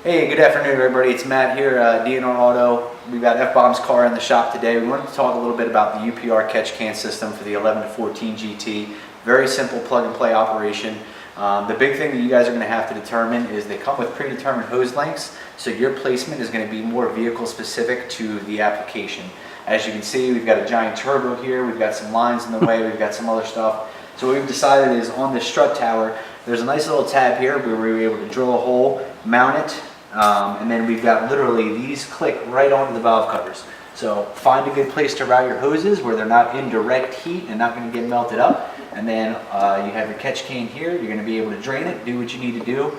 Hey, good afternoon everybody. It's Matt here, DNR AUTO. We've got F-Bomb's car in the shop today. We wanted to talk a little bit about the UPR CATCH CAN system for the 11 to 14 GT. Very simple plug and play operation. The big thing that you guys are going to have to determine is they come with predetermined hose lengths, so your placement is going to be more vehicle specific to the application. As you can see, we've got a giant turbo here, we've got some lines in the way, we've got some other stuff. So what we've decided is on this strut tower, there's a nice little tab here where we were able to drill a hole, mount it, and then we've got literally these click right onto the valve covers. So find a good place to route your hoses where they're not in direct heat and not going to get melted up. And then you have your catch can here. You're going to be able to drain it, do what you need to do.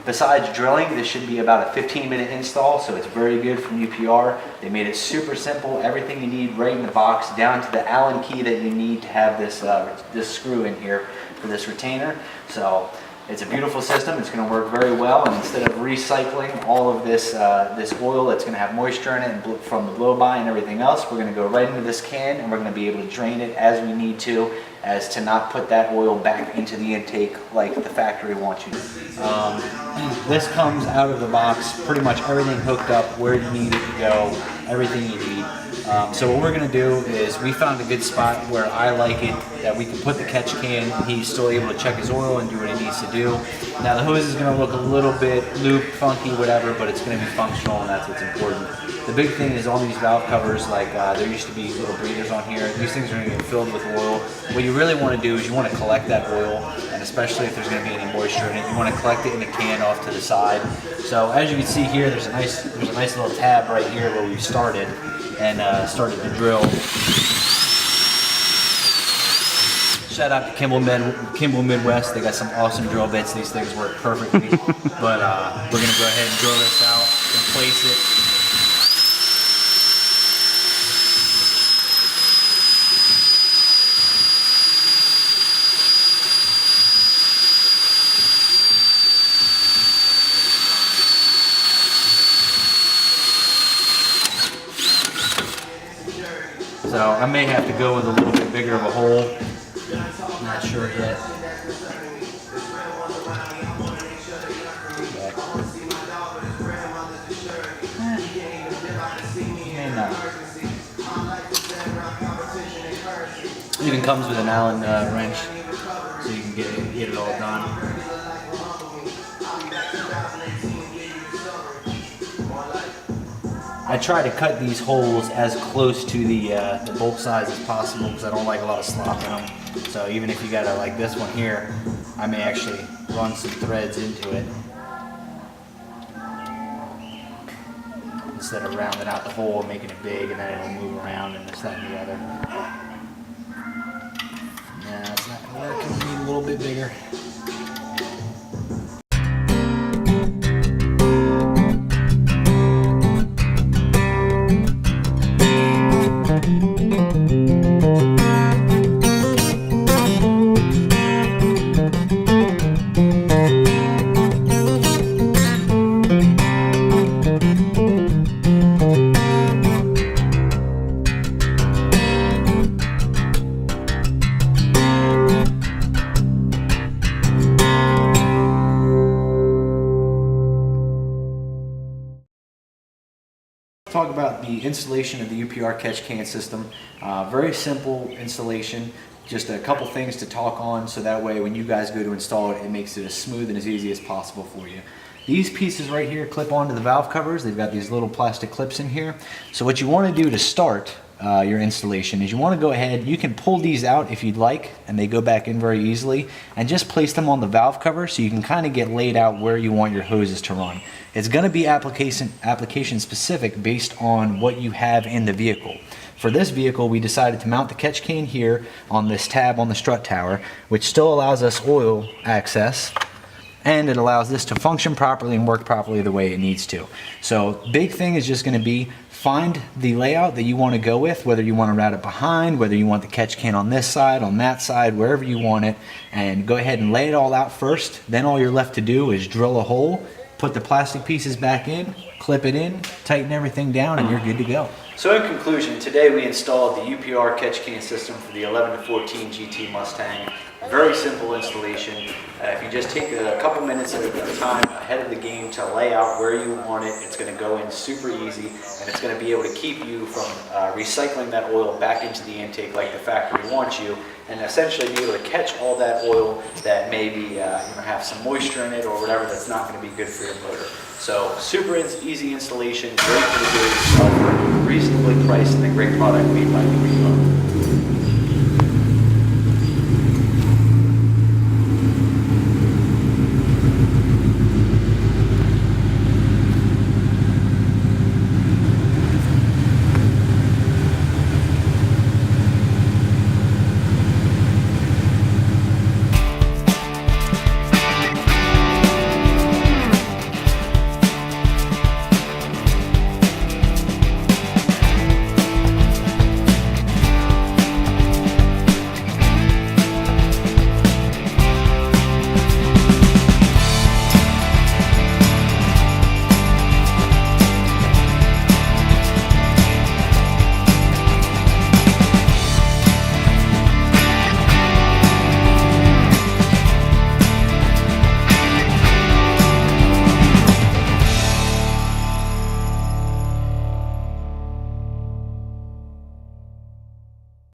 Besides drilling, this should be about a 15-minute install, so it's very good from UPR. They made it super simple, everything you need right in the box, down to the Allen key that you need to have this, this screw in here for this retainer. So it's a beautiful system. It's going to work very well, and instead of recycling all of this this oil that's going to have moisture in it and from the blow-by and everything else, we're going to go right into this can and we're going to be able to drain it as we need to, as to not put that oil back into the intake like the factory wants you to. This comes out of the box, pretty much everything hooked up where you need it to go, everything you need. So what we're going to do is we found a good spot where I like it, that we can put the catch can, he's still able to check his oil and do what he needs to do. Now the hose is going to look a little bit looped, funky, whatever, but it's going to be functional, and that's what's important. The big thing is on these valve covers, like there used to be little breathers on here, these things are going to get filled with oil. What you really want to do is you want to collect that oil, and especially if there's going to be any moisture in it, you want to collect it in a can off to the side. So as you can see here, there's a nice little tab right here where we started and started to drill. Shout out to Kimball Midwest. They got some awesome drill bits. These things work perfectly. But we're gonna go ahead and drill this out and place it. So I may have to go with a little bit bigger of a hole. I'm not sure yet. May not. It even comes with an Allen wrench, so you can get it all done. I try to cut these holes as close to the bolt size as possible because I don't like a lot of slop in them. So even if you got like this one here, I may actually run some threads into it instead of rounding out the hole and making it big, and then it'll move around and this, that, and the other. Nah, it's not gonna work. It'll need a little bit bigger. Talk about the installation of the UPR CATCH CAN system. Very simple installation, just a couple things to talk on, so that way when you guys go to install it, it makes it as smooth and as easy as possible for you. These pieces right here clip onto the valve covers. They've got these little plastic clips in here. So what you want to do to start your installation is you want to go ahead, you can pull these out if you'd like, and they go back in very easily, and just place them on the valve cover so you can kind of get laid out where you want your hoses to run. It's going to be application specific based on what you have in the vehicle. For this vehicle, we decided to mount the catch can here on this tab on the strut tower, which still allows us oil access, and it allows this to function properly and work properly the way it needs to. So big thing is just going to be find the layout that you want to go with, whether you want to route it behind, whether you want the catch can on this side, on that side, wherever you want it, and go ahead and lay it all out first. Then all you're left to do is drill a hole, put the plastic pieces back in, clip it in, tighten everything down, and you're good to go. So in conclusion, today we installed the UPR CATCH CAN system for the 11 to 14 GT Mustang. Very simple installation. If you just take a couple minutes at a time ahead of the game to lay out where you want it, it's going to go in super easy, and it's going to be able to keep you from recycling that oil back into the intake like the factory wants you, and essentially be able to catch all that oil that maybe have some moisture in it or whatever that's not going to be good for your motor. So super easy installation, great for the do it yourself, reasonably priced, and a great product made by UPR.